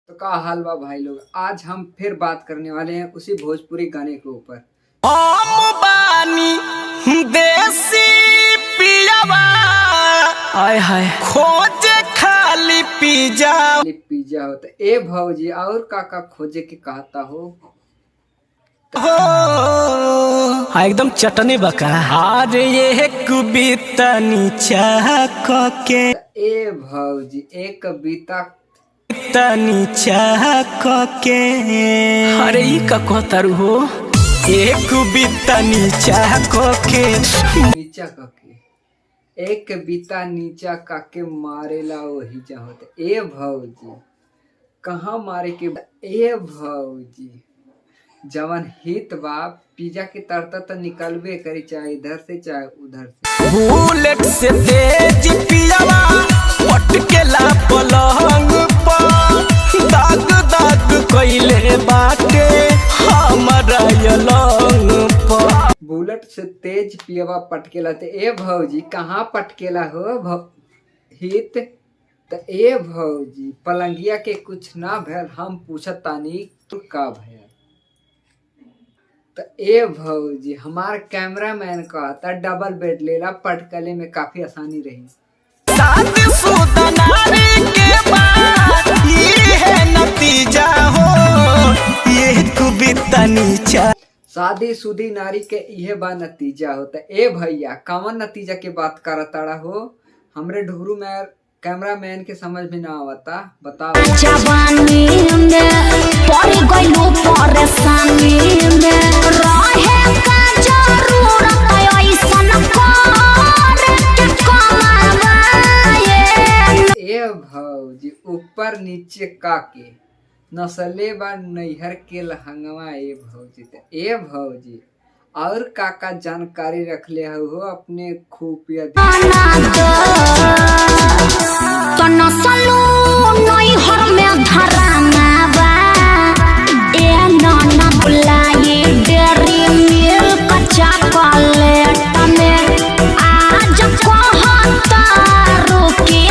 तो का हाल बा भाई लोग। आज हम फिर बात करने वाले हैं उसी भोजपुरी गाने के ऊपर। देसी पियावा आय हाय खोजे खाली पिज्जा पिज्जा होता ए भौजी और काका खोजे के कहता हो एकदम चटनी बका। अरे ये कविता नीचा के ए भौजी एक कविता नीचा के। अरे ई का कहतारू हो एक कविता नीचा के नीचा के एक कविता नीचा काके मारेला वही जा होता ए भौजी कहाँ मारे के ए भौजी जवन हित बा पिज्जा के तरता तो निकलबे करी चाहे इधर से चाहे उधर से। बुलेट से तेज पियावा पटकेला पलंग पर दाग दाग कइले बाटे हमरा यलंग पर। बुलेट से तेज पियावा पटकेला ते ए भौजी कहाँ पटकेला हो हित त ए भौजी पलंगिया के कुछ ना भैल हम पूछत तानी का भैल तो ए भौजी हमार कैमरामैन कहता डबल बेड लेला पटकले में काफी आसानी रही। शादीशुदा नारी के बाद ये है नतीजा हो ये कविता नीचा। शादीशुदी नारी के इहे बा नतीजा होता ए भैया कौन नतीजा के बात करताड़ा हो हमरे ढुरू में कैमरामैन के समझ में ना आवता बताओ। जवानी में पड़ गइलो परेशानी में रहे का जरूरत ऐसन करे के कमाए। ए भौजी ऊपर नीचे काके नसले बा नैहर के लहंगवा ए भौजी त ए भौजी और काका जानकारी रख ले हो अपने खुफिया तो नसलू नैहर में धराना बा ए नाना बुलाए डेरी मिल्क चॉकलेट में आज कहता रुके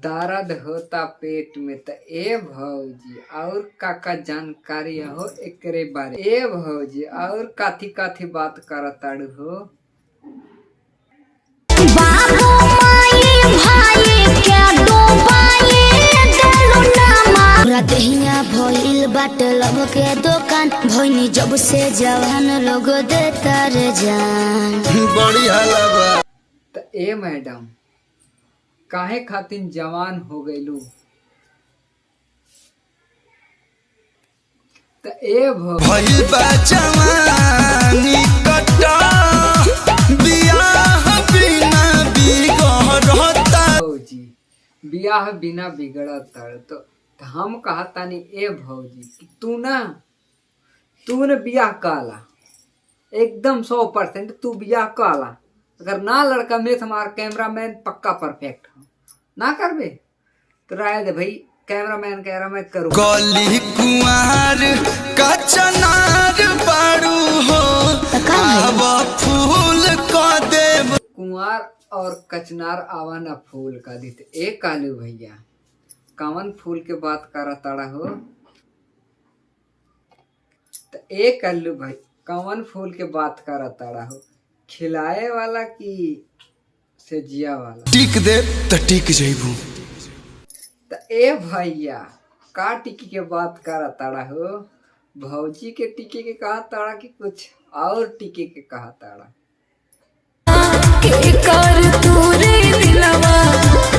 दर्द होता पेट में त ए भौजी और काका जानकारी हो एकरे बारे ए भौजी और काथी काथी बात करताड़ू हो बाबू माई भाई के डूबाए देलु नामा रतिया भइल बाटे लब के दुकान भइनी जब से जवान लोग देता रे जान बढ़िया लगा। त ए मैडम काहे खातिर जवान हो गइलू त ए भइल बा जवानी कटा बियाह बिना बिगड़ता भौजी बियाह बिना बिगड़त तो हम कहतानी ए भौजी कि तू ने बियाह काला एकदम 100% तू बियाह काला अगर ना लड़का में हमारा कैमरामैन पक्का परफेक्ट हो ना करबे तो राय दे भाई कैमरामैन कह रहा मैं करूँ गली कुंवार का चनार बाड़ू हो अब फूल को देव कुंवार और कचनार आवा ना फूल का दित ए कालू भैया कवन फूल के बात करा ताड़ा हो तो ए कालू भाई कवन फूल के बात करा ताड़ा हो खिलाए वाला की से जिया वाला टिक दे त टिक जइबू तो ए भैया का टिकी के बात करा ताड़ा हो भौजी के टिके के कहा ताड़ा कि कुछ और टिके के कहा ताड़ा के कर तूरे दिलवा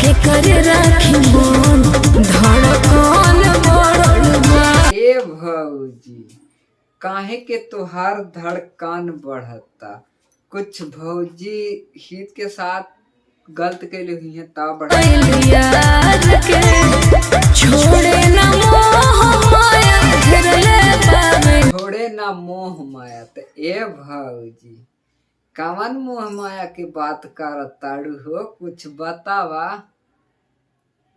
के कर राखी मन धड़कन बढ़वा ए भौजी काहे के तोहार धड़कन बढ़ता कुछ भौजी हित के साथ गलत कैले हुई है ता बढ़ा यार के छोड़े ना मोह माया घेरले पावे छोड़े ना मोह माया त ए भौजी कवन मोह माया की बात करताड़ू हो कुछ बतावा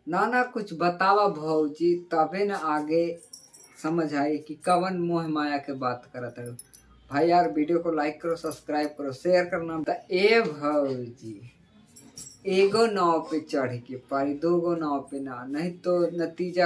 ना कुछ बतावा भौजी तबे न आगे समझ आए कि कवन मोह माया के बात करताड़ू। भाई यार वीडियो को लाइक करो सब्सक्राइब करो शेयर करना। ए भौजी एगो नाव पे चढ़ के पारी, 2 गो नाव पे ना, नहीं तो नतीजा